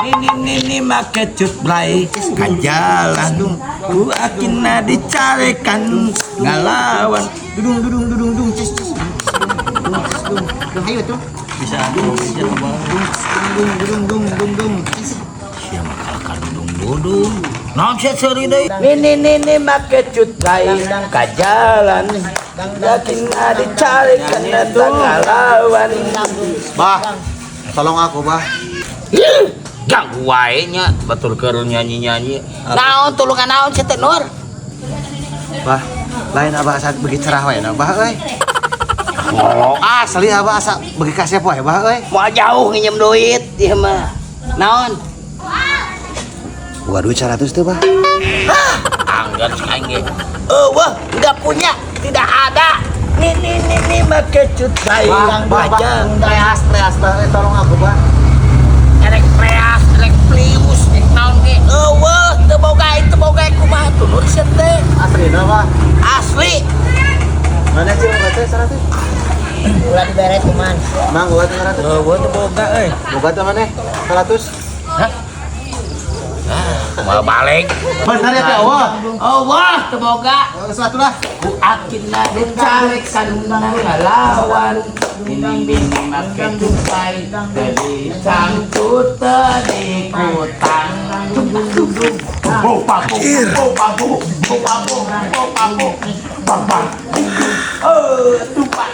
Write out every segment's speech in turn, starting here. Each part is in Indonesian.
Ini make cut blay kajalan ku akhirnya dicarekan ngalawan Dudung ayo tuh bisa dudung siapa dudung non seri deh ini make cut blay kajalan akhirnya dicarekan ngalawan Bah, tolong aku, Bah. ganggu wae nya batur keur nyanyi-nyanyi. Naon tulungan naon si Teh Nur? Bah, lain abah asa begi cerah wae na, Bah euy. Oh, asli abah asa begi ka siapa wae, Bah euy. Mau jauh nginjem duit ieu mah. Naon? Gua duit 100 tuh, Bah. Anggar cek aing ge. Wah, enggak punya, tidak ada. Nih make cut bae bajang. Treas, Bah. Tolong aku, Bah. Erek preas, erek plius, naon ge. Wah, teu boga kumaha tuh Nur sia teh. Asli na, Bah. Asli. Mana sih teh 100? ulah diberet kuman Mang, gua teh 100. Gua teu boga euy. Boga teh maneh 100. Mau balik. Bener ya teh, Allah. Allah teu boga. Satu lah. Ku akhirnya dicarekan ngalawan ini make tupai dari sangkut tadi kutang tupai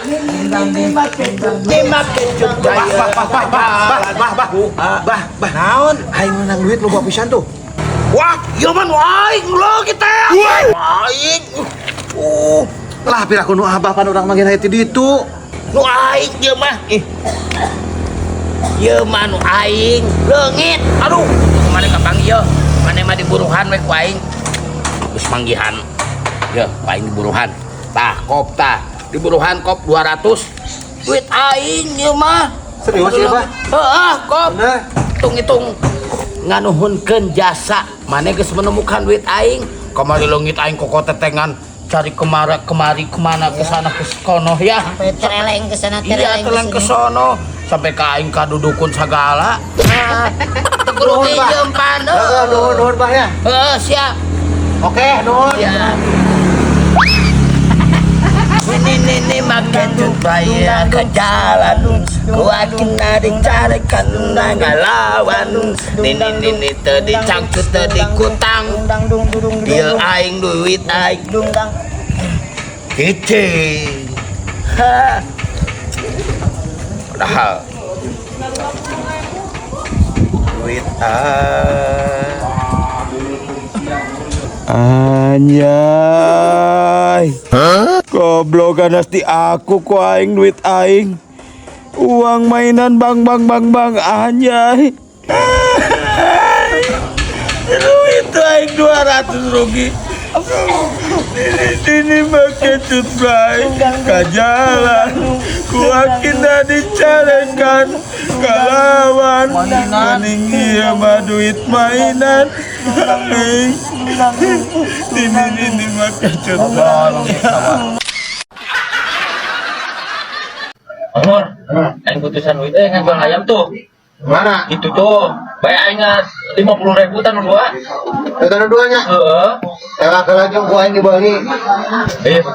ini make tupai Bah, naon? Aing menang duit loba pisan tuh. wah ieu mah aing lo kita aing Lah pira kudu abah pan urang manggil hayu di ditu. nu aing ieu mah ieu mah nu aing leungit aduh kemana kapang ieu mana mah diburuhan we ku aing geus manggihan ieu ku aing diburuhan tah kop tah diburuhan kop 200 duit aing ieu mah Serius ya, Bah? heeh kop Bener. hitung-hitung nganuhunkeun jasa mana geus menemukan duit aing kamari leungit aing koko tetengan cari kemari kemana kesana keskono ya sampai tereleng ke sana iya telan ke sono sampai ka aing ka dudukun sagala teguru pinjem pan Nuhun Bah ya. siap Oke, nuhun. siap ini make bayar ke jalan ku akhirnya dicarekan ngalawan ini tadi cangcut tadi kutang dia aing duit aing kece padahal duit Anjay. Goblok ganasti aku ku aing duit aing. Uang mainan bang anjay. Duit aing 200 rugi. Ini make tutbray ka jalan ku akhirnya dicarekan kalawan maning ieu mah duit mainan ini make tutbray Amor, aing putusan duit ngambil ayam tuh. Mana? Itu tuh, bayar aingnya 50.000 tan gua. Teu duanya. Heeh. Ela lagi gua aing di Bali.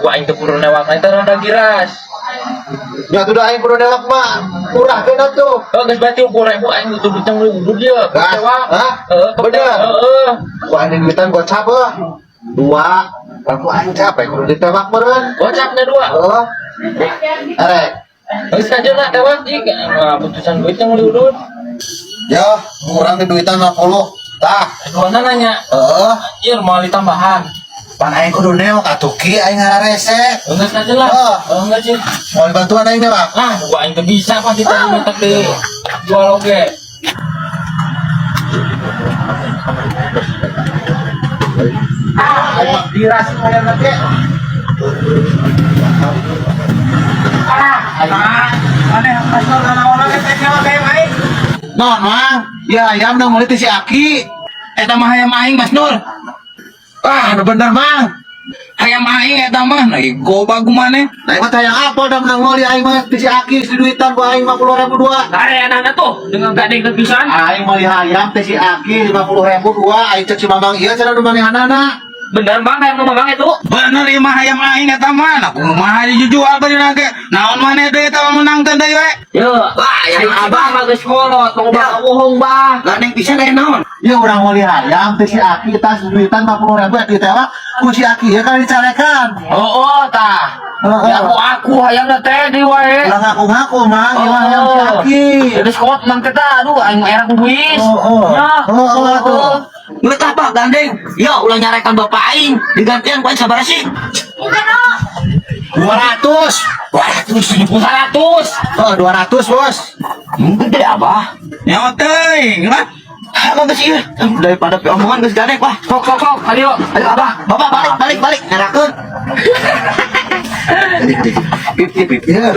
Gua aing teu kudu newak eta rada giras. Ya tuh aing kudu newak mah. Murah kan tuh. Oh, geus berarti 50.000 aing butuh duit yang udah dia. Gas. Kecewa. Hah? Bener. Heeh. Gua aing duitan gocap heuh. 2. Aku aing capek kudu ditewak meureun. Gocapnya 2. Heeh. Arek. Geus aja lah tewak ieu putusan duit yang udah. Yo, kurang di duitan 50. Tah. Mana nanya? Heeh. Ieu mau ditambahan. Pan aing kudu neok atuh ki aing ngararese. Geus aja lah. Enggak sih. Mau bantuan aing teh, Pak? Ah, gua aing teu bisa pasti tadi minta ke jual oge. Aing diras kalian nanti. Non, Mang. Ya, ayam nang mulai si Aki. Eta mah hayam aing Mas Nur. Ah, anu bener, Mang. hayam aing eta mah nego bagu maneh. Nah, emang tayang apa dah menang mall aing mah di si Aki si duitan ku aing 50.000 dua. Are anak tuh dengan gading kepisan. Aing mah hayam teh si Aki 50.000 dua, aing cek si Mamang ieu cenah nu manehanana. Bener bang kayak ngomong bang itu. Bener ieu mah hayam aing eta mah. Nah kumaha dijual bari nage. Naon maneh deui eta menang teh deui we. Yo, wah yang abang mah geus kolot, tong bang bohong bang. Gandeng pisan aya naon? Ya urang mau hayam teh si Aki tas duitan 50.000 eta teh mah ku si Aki ya kan dicarekan. Oh, tah. Ya aku hayamna teh di wae. Ulah ngaku-ngaku mah ieu hayam si Aki. Geus kolot mang teh tah, aduh aing mah erang buis. Ya. Atuh. Duit apa gandeng? Ya ulah nyarekan bapak aing digantian ku aing sabaraha sih? 200. 100. Oh, 200, Bos. Gede abah. Nyawa teuing lah. Apa geus ieu? Daripada pi omongan geus gandeng wah. Kok, ayo abah. Bapak balik nyarakeun. Ya.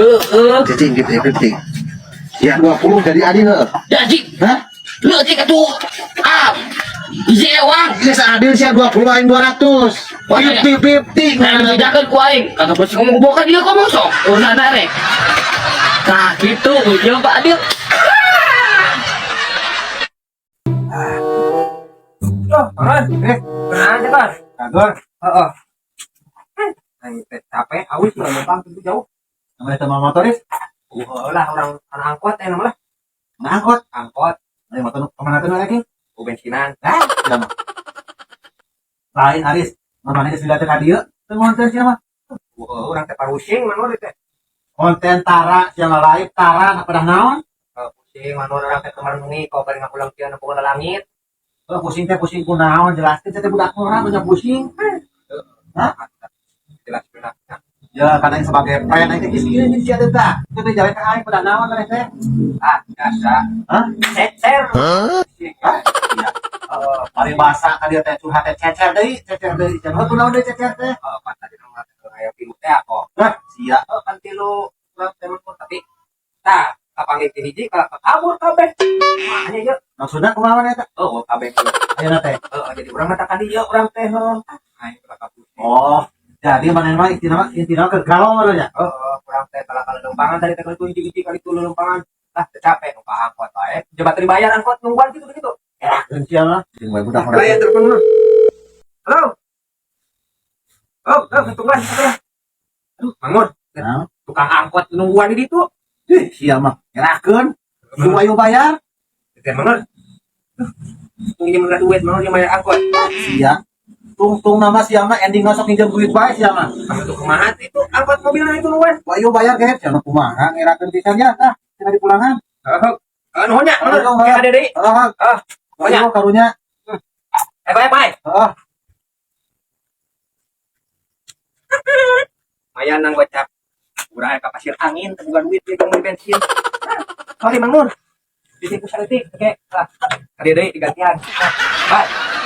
Cicing gitu ya, 50. Ya 20 jadi adi heuh. Jadi, Hah? leutik atuh. Ah. Zewang. Bisa adil sih 20 aing 200. Oh, iya. 50-50. Nah, bedakan ku aing. Kagak bos ngomong bokan dia ngomong sok. Urusan rek. Nah, gitu ujung Pak Adil. Nah, cepat. Kagor. Heeh. Aing teh capek, awis lah numpang itu jauh. Namanya teman motoris. Lah orang angkot namanya. Ngangkut. Angkot, Ayo motor kemana tuh lagi? ku bensinan. Jangan. Lain Aris. Mana geus dilatih ka dieu? Teu konten sia mah. Orang teh parusing manor teh. Konten tara sia mah live tara na pada naon? Pusing manor orang teh kemarin ini kau bari ngapulang kieu nepung ka langit. Pusing teh pusing ku naon jelaskeun teh budak urang punya pusing. Hah? Jelas benar. Ya karena yang sebagai pelayan aing teh geus ieu jadi sia teh tah. Teu teh jalan ka aing pada naon teh. Biasa. Hah? Cecer. Paling bahasa ka dieu teh curhat teh cecer deui. Jangan kunaon deui cecer teh. Pas tadi nama aya tilu teh apa? Hah? Sia. Kan tilu urang teh mun tapi tah kapanggih ti hiji ka kabur kabeh. Hanya ieu. Maksudna kumaha eta? Oh, kabeh. Ayeuna teh. Jadi urang mah tak dieu urang teh. Aing teh kabur. Oh, jadi mana mah intina ke galau malunya. Kurang teh kalau lempangan tadi teh kunci kali tuh lempangan. Lah capek numpang angkot wae. Coba dibayar angkot nungguan gitu. Ya, Sia mah. Jeung bae budak bayar telepon dulu. Halo. Tungguan. Aduh, Mangun. Nah, Tukang angkot nungguan di ditu. sia mah nyerahkeun. Lu ayo bayar. Teh Mangun. Pinjam duit Mangun yang bayar angkot. Sia. Tung nama sia mah ending masuk pinjam duit bae sia mah. Kamu tuh kumaha itu angkot mobilnya itu nungguan. Ayo bayar ge. Sia mah kumaha ngerakeun pisan ya tah. Cenah di pulangan. Nuhunnya, Mangun. Ya ada deui. Banyak karunya. Bye. Heeh. Mayan nang gocap. Urang ka pasir angin teh bukan duit jeung bensin. Sorry Mangun. Bisi ku saeutik oke. Lah. Ada deui digantian. Bye.